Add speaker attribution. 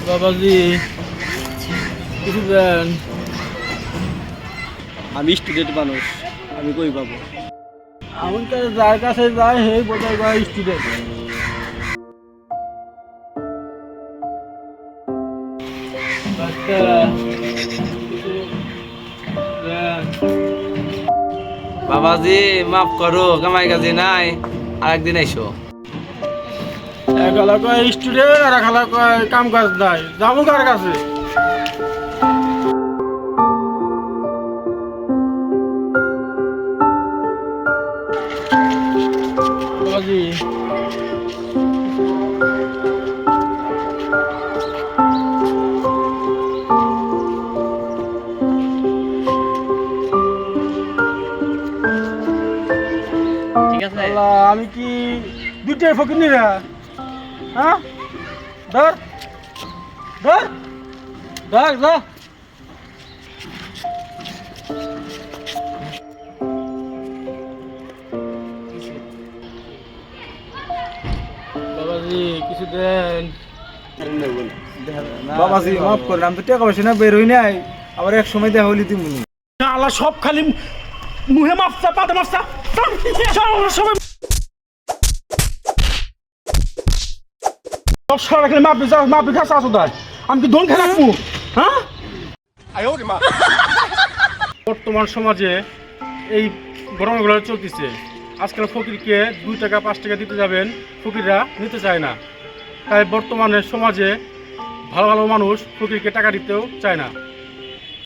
Speaker 1: বাবাজি কিছু দেন।
Speaker 2: আমি স্টুডেন্ট মানুষ, আমি কই পাবো?
Speaker 1: আমার কাছে যার কাছে যায় হে বোঝাই বা স্টুডেন্ট।
Speaker 3: বাবাজি মাফ করো, কামাই কাজে নাই, আরেকদিন আইসো।
Speaker 1: এক এলাকায় স্টুডেন্ট আর এক এলাকায় কাম কাজ নাই, যাবো কার কাছে? বাবাজি
Speaker 2: ঠিক আছে।
Speaker 1: আল্লাহ, আমি কি দুইটাই ফকির রা? হ্যাঁ, ধর ধর ধর ধর। বাবাজি কিছু দেন।
Speaker 4: বাবাজি মাফ করেন, আমি তো টাকা পয়সা না বের হই নাই, আবার এক সময় দেখা হইলি তুমি।
Speaker 1: আল্লাহ সব খালি মুহে মাপসা পাতে মাপসা সবাই সব সারা খালি মাপি খাস আসো তাই আমি কি দোন খেয়ে রাখবো? হ্যাঁ, বর্তমান সমাজে এই ঘটনাগুলো চলতেছে। আজকাল ফকিরকে 2 টাকা 5 টাকা দিতে যাবেন, ফকিররা নিতে চায় না। তাই বর্তমানে সমাজে ভালো ভালো মানুষ ফকিরকে টাকা দিতেও চায় না।